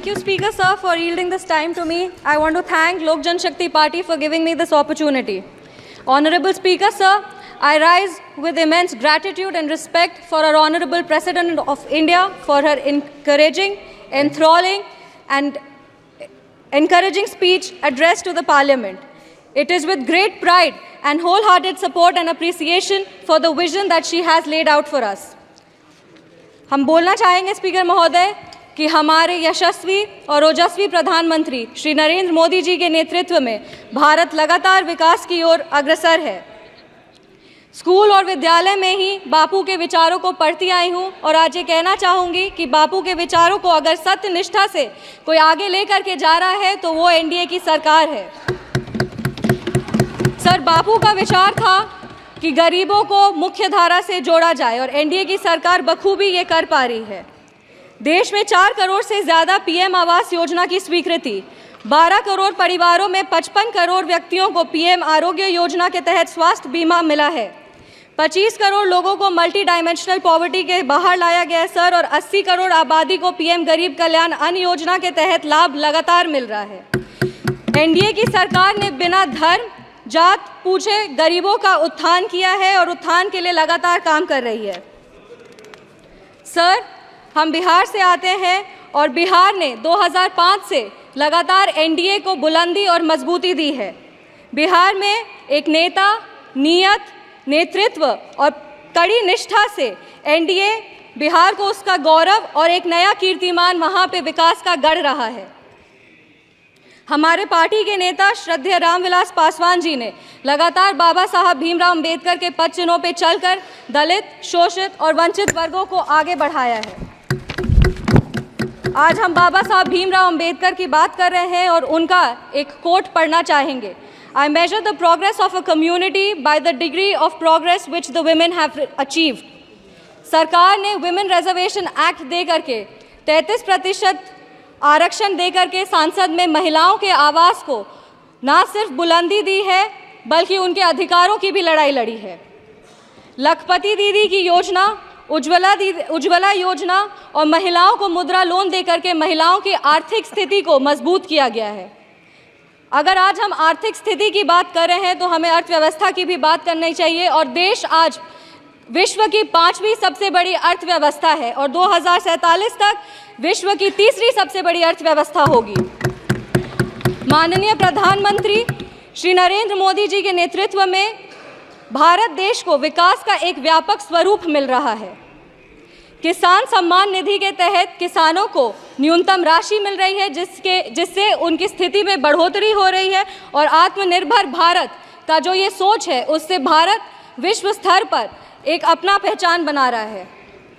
Thank you, Speaker Sir, for yielding this time to me. I want to thank Lok Jan Shakti Party for giving me this opportunity. Honorable Speaker Sir, I rise with immense gratitude and respect for our Honorable President of India for her encouraging, enthralling and encouraging speech addressed to the Parliament. It is with great pride and wholehearted support and appreciation for the vision that she has laid out for us. हम बोलना चाहेंगे speaker महोदय कि हमारे यशस्वी और ओजस्वी प्रधानमंत्री श्री नरेंद्र मोदी जी के नेतृत्व में भारत लगातार विकास की ओर अग्रसर है। स्कूल और विद्यालय में ही बापू के विचारों को पढ़ती आई हूँ और आज ये कहना चाहूँगी कि बापू के विचारों को अगर सत्य निष्ठा से कोई आगे लेकर के जा रहा है तो वो एनडीए की सरकार है। सर, बापू का विचार था कि गरीबों को मुख्य धारा से जोड़ा जाए और एनडीए की सरकार बखूबी ये कर पा रही है। देश में 4 करोड़ से ज़्यादा पीएम आवास योजना की स्वीकृति, 12 करोड़ परिवारों में 55 करोड़ व्यक्तियों को पीएम आरोग्य योजना के तहत स्वास्थ्य बीमा मिला है। 25 करोड़ लोगों को मल्टी डायमेंशनल पॉवर्टी के बाहर लाया गया है सर, और 80 करोड़ आबादी को पीएम गरीब कल्याण अन्न योजना के तहत लाभ लगातार मिल रहा है। एनडीए की सरकार ने बिना धर्म जात पूछे गरीबों का उत्थान किया है और उत्थान के लिए लगातार काम कर रही है। सर, हम बिहार से आते हैं और बिहार ने 2005 से लगातार एनडीए को बुलंदी और मजबूती दी है। बिहार में एक नेता, नियत, नेतृत्व और कड़ी निष्ठा से एनडीए बिहार को उसका गौरव और एक नया कीर्तिमान वहाँ पे विकास का गढ़ रहा है। हमारे पार्टी के नेता श्रद्धेय रामविलास पासवान जी ने लगातार बाबा साहब भीमराव अंबेडकर के पद चिन्हों पर चलकर दलित, शोषित और वंचित वर्गों को आगे बढ़ाया है। आज हम बाबा साहब भीमराव अंबेडकर की बात कर रहे हैं और उनका एक कोट पढ़ना चाहेंगे। I measure the progress of a community by the degree of progress which the women have achieved. सरकार ने वुमेन रिजर्वेशन एक्ट दे करके 33% आरक्षण दे करके संसद में महिलाओं के आवास को ना सिर्फ बुलंदी दी है बल्कि उनके अधिकारों की भी लड़ाई लड़ी है। लखपति दीदी की योजना, उज्ज्वला योजना और महिलाओं को मुद्रा लोन दे करके महिलाओं की आर्थिक स्थिति को मजबूत किया गया है। अगर आज हम आर्थिक स्थिति की बात कर रहे हैं तो हमें अर्थव्यवस्था की भी बात करनी चाहिए और देश आज विश्व की 5वीं सबसे बड़ी अर्थव्यवस्था है और 2047 तक विश्व की 3री सबसे बड़ी अर्थव्यवस्था होगी। माननीय प्रधानमंत्री श्री नरेंद्र मोदी जी के नेतृत्व में भारत देश को विकास का एक व्यापक स्वरूप मिल रहा है। किसान सम्मान निधि के तहत किसानों को न्यूनतम राशि मिल रही है जिससे उनकी स्थिति में बढ़ोतरी हो रही है और आत्मनिर्भर भारत का जो ये सोच है उससे भारत विश्व स्तर पर एक अपना पहचान बना रहा है।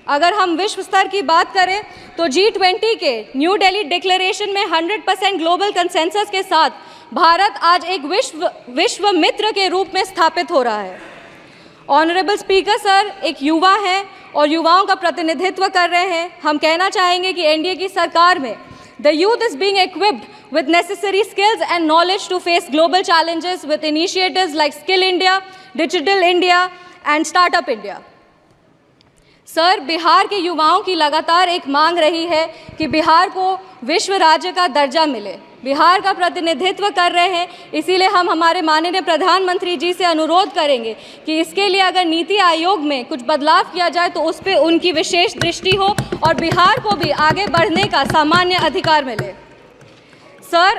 अगर हम विश्व स्तर की बात करें तो G20 के न्यू दिल्ली डिक्लेरेशन में 100% ग्लोबल कंसेंसस के साथ भारत आज एक विश्व मित्र के रूप में स्थापित हो रहा है। ऑनरेबल स्पीकर सर एक युवा हैं और युवाओं का प्रतिनिधित्व कर रहे हैं। हम कहना चाहेंगे कि एनडीए की सरकार में the youth is being equipped with necessary skills and knowledge to face global challenges with initiatives like Skill India, Digital India and Startup India. Sir, Bihar के युवाओं की लगातार एक मांग रही है कि बिहार को विश्व राज्य का दर्जा मिले। बिहार का प्रतिनिधित्व कर रहे हैं, इसीलिए हम हमारे माननीय प्रधानमंत्री जी से अनुरोध करेंगे कि इसके लिए अगर नीति आयोग में कुछ बदलाव किया जाए तो उस पर उनकी विशेष दृष्टि हो और बिहार को भी आगे बढ़ने का सामान्य अधिकार मिले। Sir,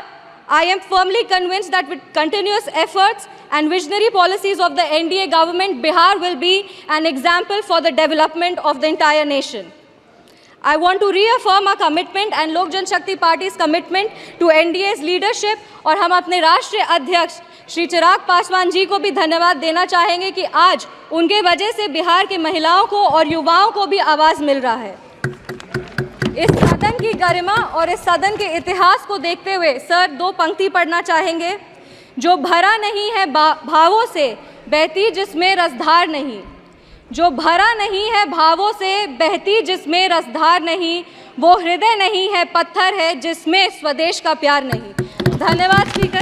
I am firmly convinced that with continuous efforts and visionary policies of the NDA government, Bihar will be an example for the development of the entire nation. I want to reaffirm our commitment and Lok Jan Shakti Party's commitment to NDA's leadership और हम अपने राष्ट्रीय अध्यक्ष श्री चिराग पासवान जी को भी धन्यवाद देना चाहेंगे कि आज उनके वजह से बिहार की महिलाओं को और युवाओं को भी आवाज़ मिल रहा है। इस सदन की गरिमा और इस सदन के इतिहास को देखते हुए सर 2 पंक्ति पढ़ना चाहेंगे। जो भरा नहीं है भावों से बहती जिसमें रसधार नहीं, जो भरा नहीं है भावों से बहती जिसमें रसधार नहीं, वो हृदय नहीं है पत्थर है जिसमें स्वदेश का प्यार नहीं। धन्यवाद स्पीकर